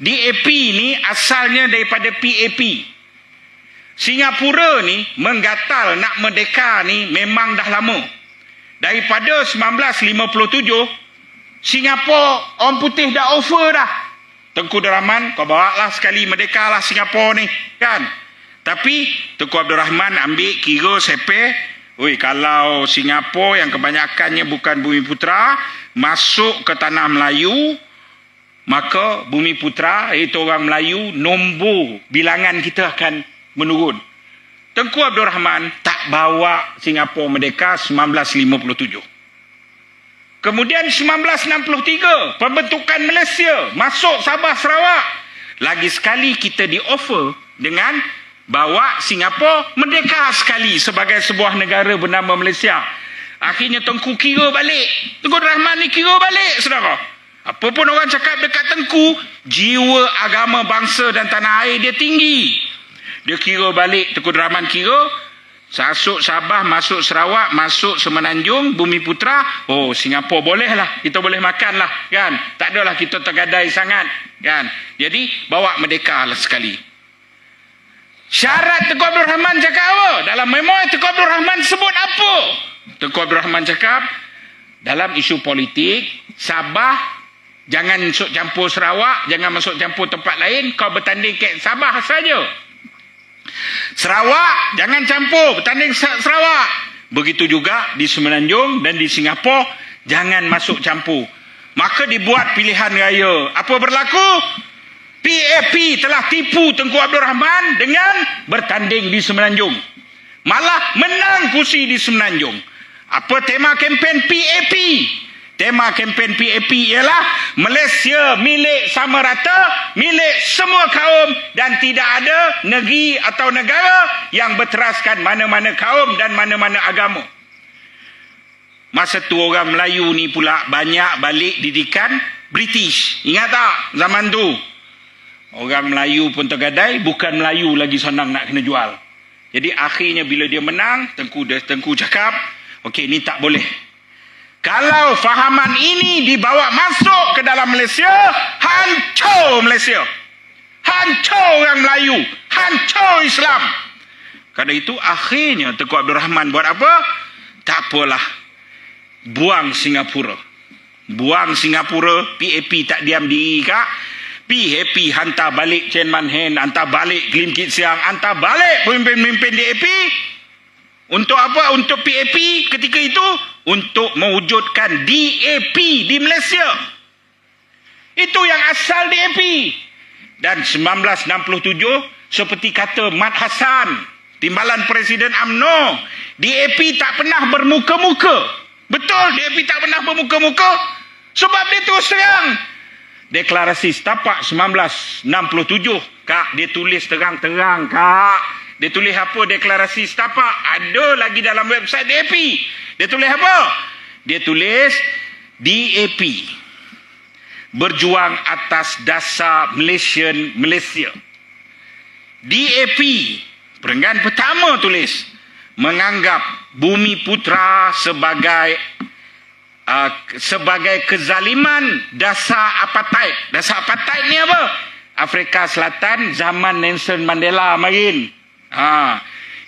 DAP ni asalnya daripada PAP. Singapura ni menggatal nak merdeka ni memang dah lama. Daripada 1957, Singapura orang putih dah offer dah. Tengku Abdul Rahman, kau bawa lah sekali merdeka lah Singapura ni, kan? Tapi Tengku Abdul Rahman ambil kira sepe, kalau Singapura yang kebanyakannya bukan bumi putera masuk ke tanah Melayu, maka bumi putera iaitu orang Melayu, nombor bilangan kita akan menurun. Tengku Abdul Rahman tak bawa Singapura merdeka 1957. Kemudian 1963 pembentukan Malaysia masuk Sabah Sarawak. Lagi sekali kita di offer dengan bawa Singapura merdeka sekali sebagai sebuah negara bernama Malaysia. Akhirnya Tengku kira balik. Tengku Abdul Rahman ni kira balik, saudara. Apa pun orang cakap dekat Tengku, jiwa agama bangsa dan tanah air dia tinggi. Dia kira balik, Tengku Abdul Rahman kira, masuk Sabah, masuk Sarawak, masuk Semenanjung, Bumi Putera, oh Singapura boleh lah, kita boleh makan lah, kan? Tak adalah kita tergadai sangat, kan? Jadi, bawa merdeka lah sekali. Syarat Tengku Abdul Rahman cakap apa? Dalam memori Tengku Abdul Rahman sebut apa? Tengku Abdul Rahman cakap, dalam isu politik, Sabah, jangan masuk campur Sarawak, jangan masuk campur tempat lain, kau bertanding ke Sabah saja. Sarawak jangan campur, bertanding Sarawak. Begitu juga di Semenanjung dan di Singapura, jangan masuk campur. Maka dibuat pilihan raya. Apa berlaku? PAP telah tipu Tengku Abdul Rahman dengan bertanding di Semenanjung. Malah menang kursi di Semenanjung. Apa tema kempen PAP? Tema kempen PAP ialah Malaysia milik sama rata, milik semua kaum, dan tidak ada negeri atau negara yang berteraskan mana-mana kaum dan mana-mana agama. Masa tu orang Melayu ni pula banyak balik didikan British. Ingat tak zaman tu? Orang Melayu pun tergadai, bukan Melayu lagi senang nak kena jual. Jadi akhirnya bila dia menang, Tengku cakap, okey, ni tak boleh. Kalau fahaman ini dibawa masuk ke dalam Malaysia, hancur Malaysia. Hancur orang Melayu. Hancur Islam. Kerana itu akhirnya Tengku Abdul Rahman buat apa? Tak apalah. Buang Singapura. Buang Singapura. PAP tak diam diri kak. PAP hantar balik Chen Man-hen, hantar balik Lim Kit Siang, hantar balik pemimpin-pemimpin DAP. Untuk apa? Untuk PAP ketika itu? Untuk mewujudkan DAP di Malaysia. Itu yang asal DAP. Dan 1967, seperti kata Mat Hassan, timbalan Presiden UMNO, DAP tak pernah bermuka-muka. Betul, DAP tak pernah bermuka-muka. Sebab dia terus terang. Deklarasi Setapak 1967, kak, dia tulis terang-terang, kak. Dia tulis apa deklarasi Setapak? Ada lagi dalam website DAP. Dia tulis apa? Dia tulis DAP berjuang atas dasar Malaysia. DAP perenggan pertama tulis menganggap Bumi Putera sebagai kezaliman dasar apartheid. Dasar apartheid ni apa? Afrika Selatan zaman Nelson Mandela marin.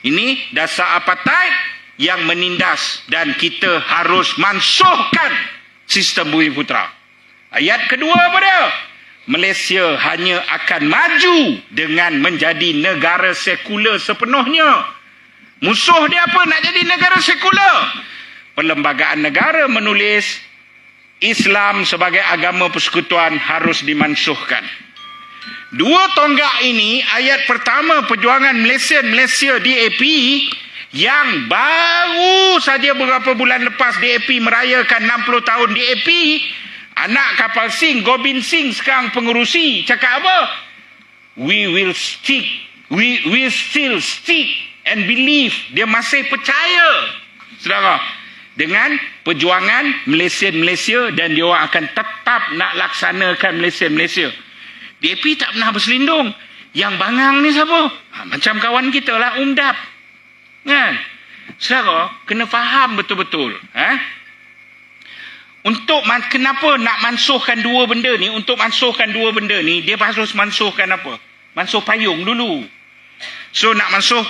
Ini dasar apartheid yang menindas, dan kita harus mansuhkan sistem Bumi Putera. Ayat kedua apa dia? Malaysia hanya akan maju dengan menjadi negara sekular sepenuhnya. Musuh dia apa? Nak jadi negara sekular. Perlembagaan negara menulis Islam sebagai agama persekutuan harus dimansuhkan. Dua tonggak ini, ayat pertama perjuangan Malaysia DAP, yang baru saja beberapa bulan lepas DAP merayakan 60 tahun DAP, anak kapal Sing, Gobind Singh sekarang pengerusi, cakap apa? We will still stick and believe. Dia masih percaya, saudara, dengan perjuangan Malaysia, dan dia orang akan tetap nak laksanakan Malaysia. DAP tak pernah berselindung. Yang bangang ni siapa? Macam kawan kita lah, UMDAP. Kan? Saudara, kena faham betul-betul. Kenapa nak mansuhkan dua benda ni? Untuk mansuhkan dua benda ni, dia harus mansuhkan apa? Mansuh payung dulu. So nak mansuh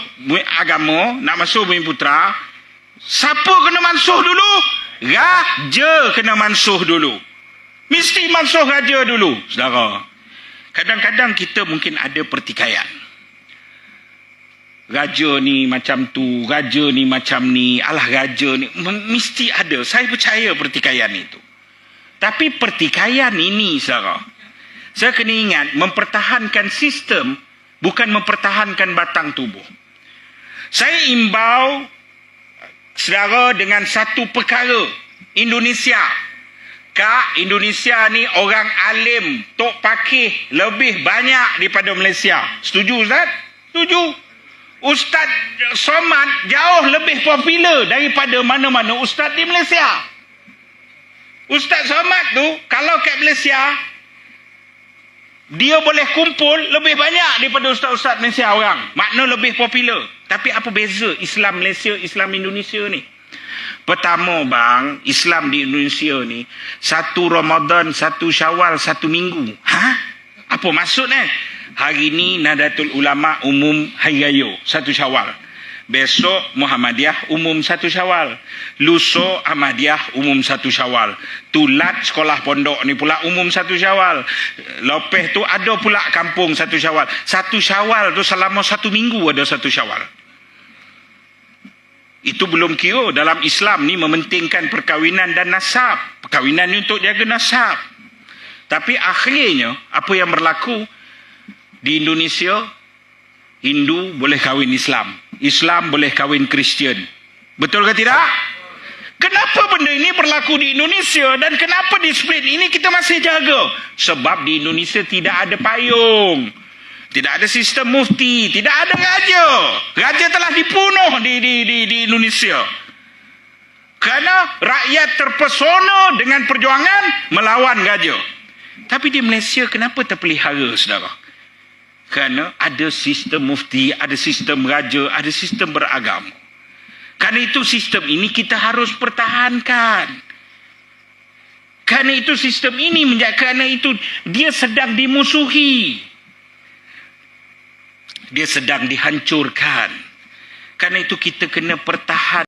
agama, nak mansuh Bumiputera, siapa kena mansuh dulu? Raja kena mansuh dulu. Mesti mansuh raja dulu, saudara. Kadang-kadang kita mungkin ada pertikaian. Raja ni macam tu, raja ni macam ni, alah raja ni. Mesti ada. Saya percaya pertikaian itu. Tapi pertikaian ini, saudara, saya kena ingat, mempertahankan sistem bukan mempertahankan batang tubuh. Saya imbau, saudara, dengan satu perkara. Indonesia. Kak, Indonesia ni orang alim, tok pakih lebih banyak daripada Malaysia. Setuju, Ustaz? Setuju. Ustaz Somad jauh lebih popular daripada mana-mana ustaz di Malaysia. Ustaz Somad tu, kalau kat Malaysia, dia boleh kumpul lebih banyak daripada ustaz-ustaz Malaysia orang. Makna lebih popular. Tapi apa beza Islam Malaysia, Islam Indonesia ni? Pertama bang, Islam di Indonesia ni, 1 Ramadan, 1 Syawal, 1 minggu. Apa maksudnya? Hari ni Nahdlatul Ulama umum Hari Raya 1 Syawal. Besok Muhammadiyah umum 1 Syawal. Lusa Ahmadiyah umum 1 Syawal. Tulat sekolah pondok ni pula umum 1 Syawal. Lepas tu ada pula kampung 1 Syawal. 1 Syawal tu selama 1 minggu ada 1 Syawal. Itu belum kira dalam Islam ni mementingkan perkahwinan dan nasab. Perkahwinan ni untuk jaga nasab. Tapi akhirnya apa yang berlaku di Indonesia, Hindu boleh kahwin Islam. Islam boleh kahwin Kristian. Betul ke tidak? Kenapa benda ini berlaku di Indonesia dan kenapa disiplin ini kita masih jaga? Sebab di Indonesia tidak ada payung. Tidak ada sistem mufti. Tidak ada raja. Raja telah dibunuh di Indonesia. Kerana rakyat terpesona dengan perjuangan melawan raja. Tapi di Malaysia kenapa terpelihara, saudara? Kerana ada sistem mufti, ada sistem raja, ada sistem beragama. Kerana itu sistem ini kita harus pertahankan. Kerana itu sistem ini kerana itu dia sedang dimusuhi. Dia sedang dihancurkan. Kerana itu kita kena pertahankan